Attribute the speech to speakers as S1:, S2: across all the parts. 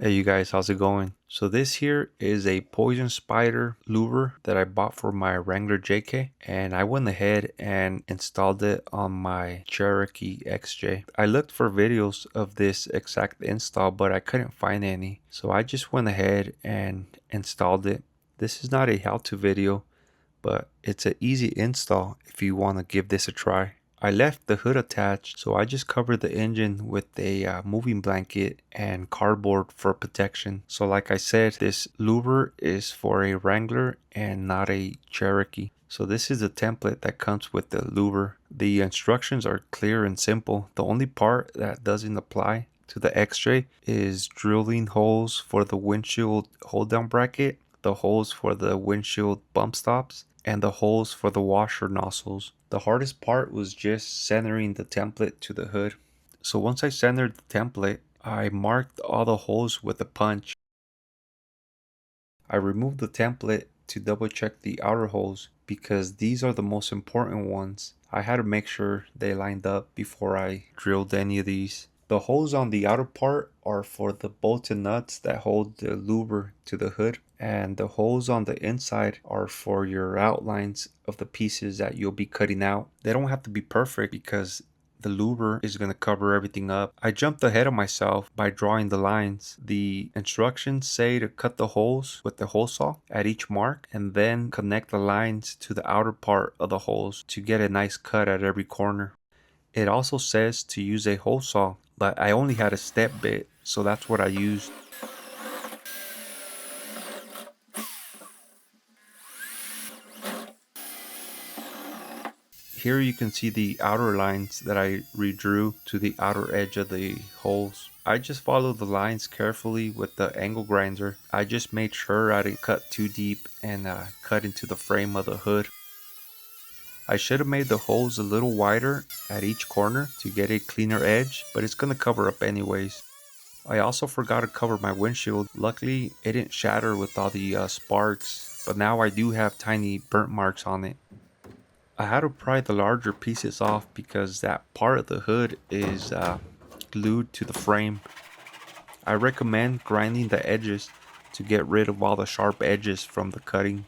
S1: Hey you guys, how's it going? So this here is a Poison Spyder Louver that I bought for my Wrangler JK, and I went ahead and installed it on my Cherokee XJ. I looked for videos of this exact install, but I couldn't find any. So I just went ahead and installed it. This is not a how-to video, but it's an easy install if you want to give this a try. I left the hood attached, so I just covered the engine with a moving blanket and cardboard for protection. So like I said, this louver is for a Wrangler and not a Cherokee. So this is the template that comes with the louver. The instructions are clear and simple. The only part that doesn't apply to the XJ is drilling holes for the windshield hold down bracket, the holes for the windshield bump stops, and the holes for the washer nozzles. The hardest part was just centering the template to the hood. So once I centered the template, I marked all the holes with a punch. I removed the template to double check the outer holes because these are the most important ones. I had to make sure they lined up before I drilled any of these. The holes on the outer part are for the bolts and nuts that hold the louver to the hood, and the holes on the inside are for your outlines of the pieces that you'll be cutting out. They don't have to be perfect because the louver is going to cover everything up. I jumped ahead of myself by drawing the lines. The instructions say to cut the holes with the hole saw at each mark and then connect the lines to the outer part of the holes to get a nice cut at every corner. It also says to use a hole saw, but I only had a step bit, so that's what I used. Here you can see the outer lines that I redrew to the outer edge of the holes. I just followed the lines carefully with the angle grinder. I just made sure I didn't cut too deep and cut into the frame of the hood. I should have made the holes a little wider at each corner to get a cleaner edge, but it's going to cover up anyways. I also forgot to cover my windshield. Luckily, it didn't shatter with all the sparks, but now I do have tiny burnt marks on it. I had to pry the larger pieces off because that part of the hood is glued to the frame. I recommend grinding the edges to get rid of all the sharp edges from the cutting.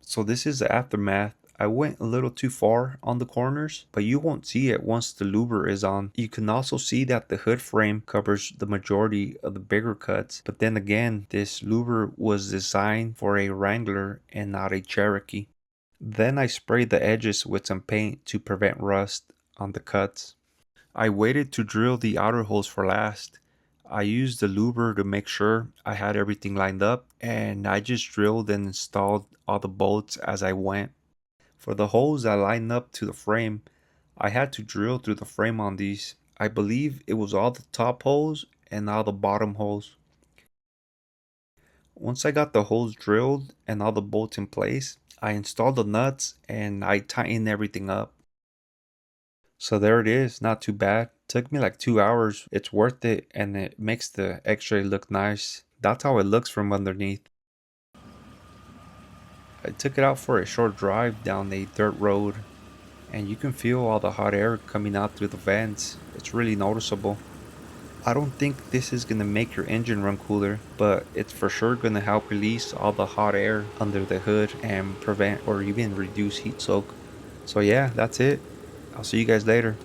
S1: So this is the aftermath. I went a little too far on the corners, but you won't see it once the louver is on. You can also see that the hood frame covers the majority of the bigger cuts, but then again, this louver was designed for a Wrangler and not a Cherokee. Then I sprayed the edges with some paint to prevent rust on the cuts. I waited to drill the outer holes for last. I used the louver to make sure I had everything lined up, and I just drilled and installed all the bolts as I went. For the holes that lined up to the frame, I had to drill through the frame on these. I believe it was all the top holes and all the bottom holes. Once I got the holes drilled and all the bolts in place, I installed the nuts and I tightened everything up. So there it is, not too bad. Took me like 2 hours. It's worth it and it makes the X-ray look nice. That's how it looks from underneath. I took it out for a short drive down a dirt road and you can feel all the hot air coming out through the vents. It's really noticeable. I don't think this is going to make your engine run cooler, but it's for sure going to help release all the hot air under the hood and prevent or even reduce heat soak. So yeah, that's it. I'll see you guys later.